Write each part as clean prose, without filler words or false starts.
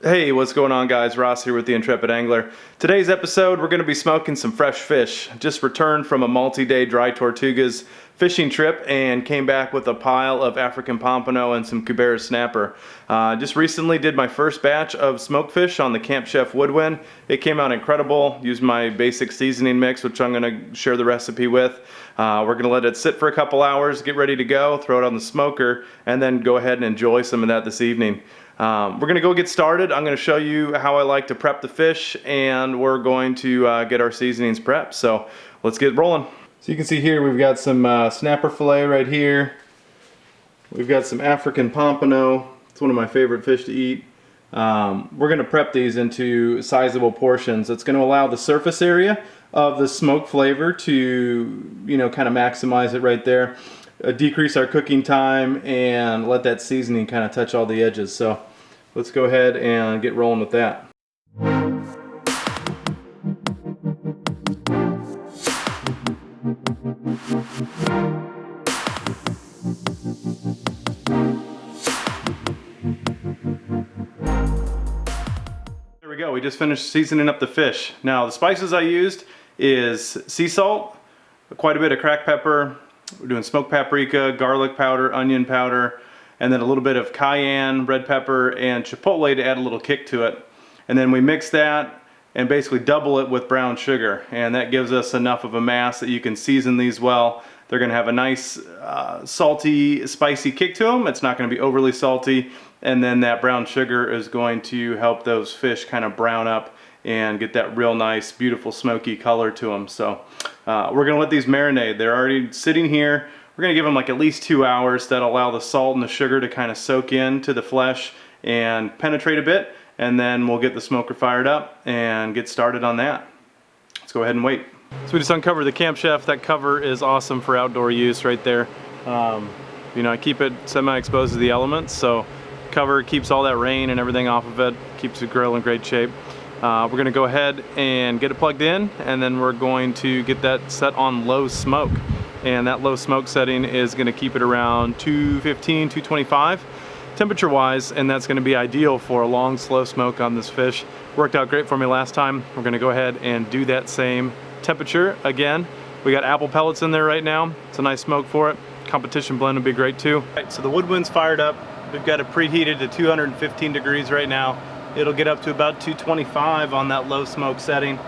Hey, what's going on, guys? Ross here with the Intrepid Angler. Today's episode, we're going to be smoking some fresh fish. Just returned from a multi-day dry Tortugas fishing trip and came back with a pile of African Pompano and some Cubera snapper. Just recently did my first batch of smoked fish on the Camp Chef WoodWind. It came out incredible. Used my basic seasoning mix, which I'm going to share the recipe with. We're going to let it sit for a couple hours, get ready to go, throw it on the smoker, and then go ahead and enjoy some of that this evening. We're going to go get started. I'm going to show you how I like to prep the fish, and we're going to get our seasonings prepped. So let's get rolling. So you can see here we've got some snapper fillet right here. We've got some African Pompano. It's one of my favorite fish to eat. We're going to prep these into sizable portions. It's going to allow the surface area of the smoke flavor to, kind of maximize it right there. Decrease our cooking time and let that seasoning kind of touch all the edges. So let's go ahead and get rolling with that. There we go. We just finished seasoning up the fish. Now the spices I used is sea salt, quite a bit of cracked pepper. We're doing smoked paprika, garlic powder, onion powder, and then a little bit of cayenne, red pepper, and chipotle to add a little kick to it. And then we mix that and basically double it with brown sugar. And that gives us enough of a mass that you can season these well. They're going to have a nice salty, spicy kick to them. It's not going to be overly salty. And then that brown sugar is going to help those fish kind of brown up and get that real nice, beautiful, smoky color to them. So we're gonna let these marinate. They're already sitting here. We're gonna give them like at least 2 hours. That'll allow the salt and the sugar to kind of soak into the flesh and penetrate a bit. And then we'll get the smoker fired up and get started on that. Let's go ahead and wait. So we just uncovered the Camp Chef. That cover is awesome for outdoor use right there. I keep it semi-exposed to the elements, so cover keeps all that rain and everything off of it, keeps the grill in great shape. We're going to go ahead and get it plugged in, and then we're going to get that set on low smoke. And that low smoke setting is going to keep it around 215, 225 temperature wise, and that's going to be ideal for a long slow smoke on this fish. Worked out great for me last time. We're going to go ahead and do that same temperature again. We got apple pellets in there right now. It's a nice smoke for it. Competition blend would be great too. All right, so the WoodWind's fired up. We've got it preheated to 215 degrees right now. It'll get up to about 225 on that low smoke setting.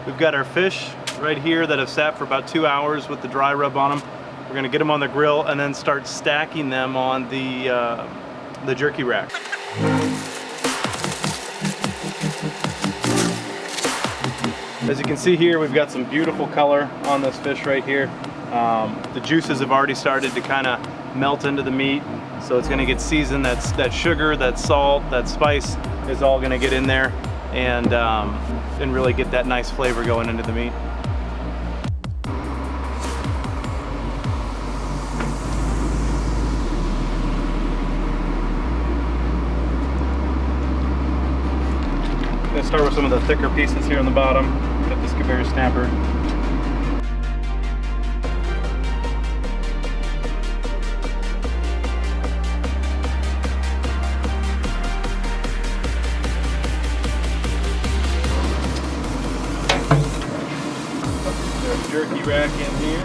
We've got our fish right here that have sat for about 2 hours with the dry rub on them. We're gonna get them on the grill and then start stacking them on the jerky rack. As you can see here, we've got some beautiful color on this fish right here. The juices have already started to kind of melt into the meat, so it's gonna get seasoned. That sugar, that salt, that spice is all gonna get in there and really get that nice flavor going into the meat. I'm gonna start with some of the thicker pieces here on the bottom. Got this Cubera snapper. Jerky rack in here.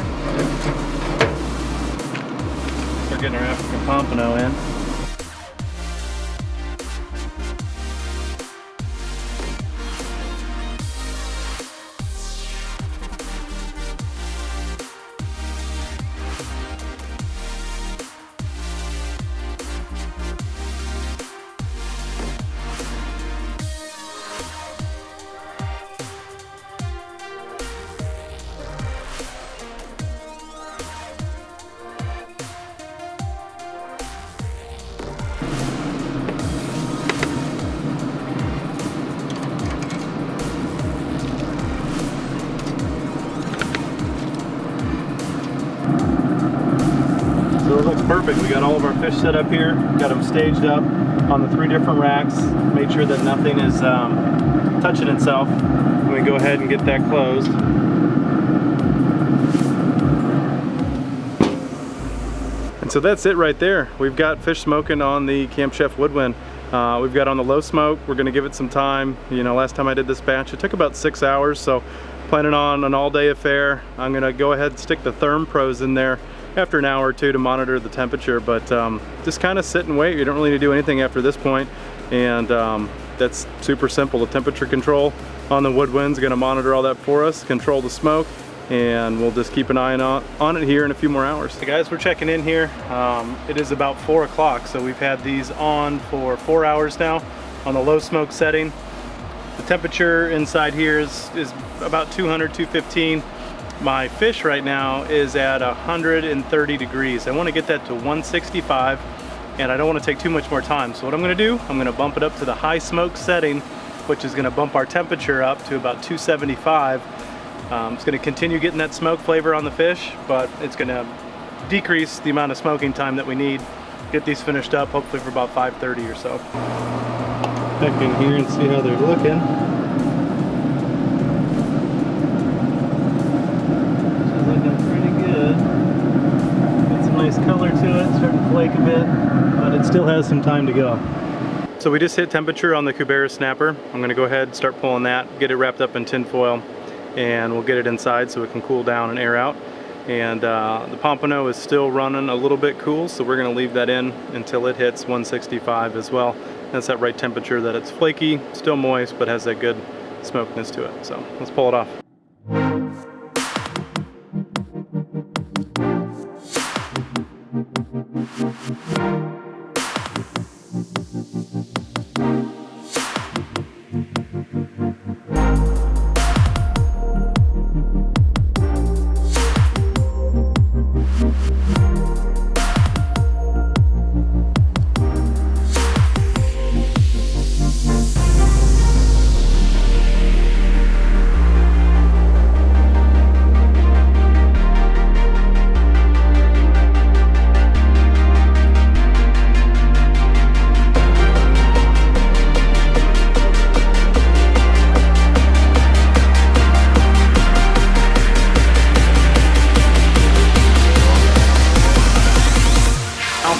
We're getting our African Pompano in. So it looks perfect. We got all of our fish set up here, got them staged up on the 3 different racks, made sure that nothing is touching itself. We go ahead and get that closed. And so that's it right there. We've got fish smoking on the Camp Chef WoodWind. We've got on the low smoke. We're gonna give it some time. You know, last time I did this batch, it took about 6 hours, so planning on an all-day affair. I'm gonna go ahead and stick the Therm Pros in there after an hour or two to monitor the temperature, but just kind of sit and wait. You don't really need to do anything after this point, and that's super simple. The temperature control on the WoodWind's gonna monitor all that for us, control the smoke, and we'll just keep an eye on it here in a few more hours. Hey guys, we're checking in here. It is about 4 o'clock, so we've had these on for 4 hours now on the low smoke setting. The temperature inside here is about 200, 215. My fish right now is at 130 degrees. I want to get that to 165, and I don't want to take too much more time. So what I'm going to do, I'm going to bump it up to the high smoke setting, which is going to bump our temperature up to about 275. It's going to continue getting that smoke flavor on the fish, but it's going to decrease the amount of smoking time that we need. Get these finished up, hopefully for about 5:30 or so. Back in here and see how they're looking. This is looking pretty good. Got some nice color to it, starting to flake a bit, but it still has some time to go. So we just hit temperature on the Cubera snapper. I'm going to go ahead and start pulling that, get it wrapped up in tin foil, and we'll get it inside so it can cool down and air out. And the Pompano is still running a little bit cool, so we're going to leave that in until it hits 165 as well. That's that right temperature that it's flaky, still moist, but has that good smokiness to it. So let's pull it off.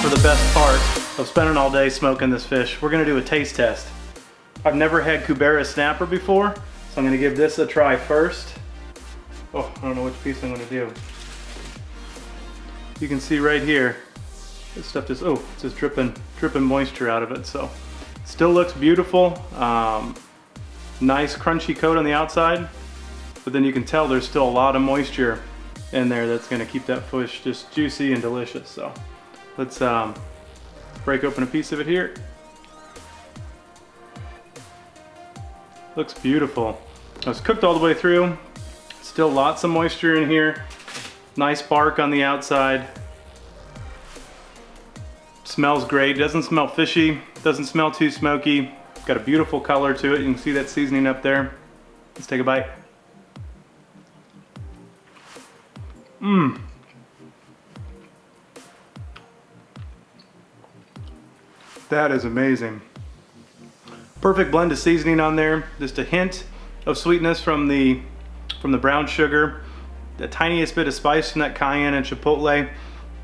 For the best part of spending all day smoking this fish, we're going to do a taste test. I've never had Cubera snapper before, so I'm going to give this a try first. Oh, I don't know which piece I'm going to do. You can see right here, this stuff just, oh, it's just dripping moisture out of it. So still looks beautiful. Nice crunchy coat on the outside, but then you can tell there's still a lot of moisture in there that's going to keep that fish just juicy and delicious. So let's break open a piece of it here. Looks beautiful. It was cooked all the way through. Still lots of moisture in here. Nice bark on the outside. Smells great. Doesn't smell fishy. Doesn't smell too smoky. Got a beautiful color to it. You can see that seasoning up there. Let's take a bite. Mmm. That is amazing. Perfect blend of seasoning on there. Just a hint of sweetness from the brown sugar. The tiniest bit of spice from that cayenne and chipotle.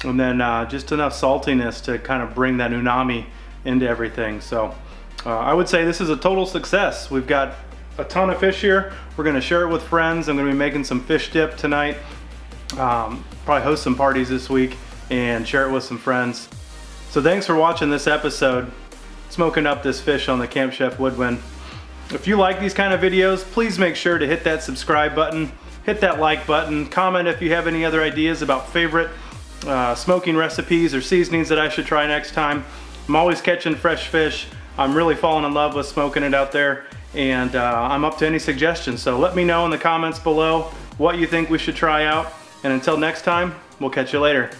And then just enough saltiness to kind of bring that umami into everything. So I would say this is a total success. We've got a ton of fish here. We're gonna share it with friends. I'm gonna be making some fish dip tonight. Probably host some parties this week and share it with some friends. So thanks for watching this episode, smoking up this fish on the Camp Chef WoodWind. If you like these kind of videos, please make sure to hit that subscribe button, hit that like button, comment if you have any other ideas about favorite smoking recipes or seasonings that I should try next time. I'm always catching fresh fish. I'm really falling in love with smoking it out there, and I'm up to any suggestions. So let me know in the comments below what you think we should try out. And until next time, we'll catch you later.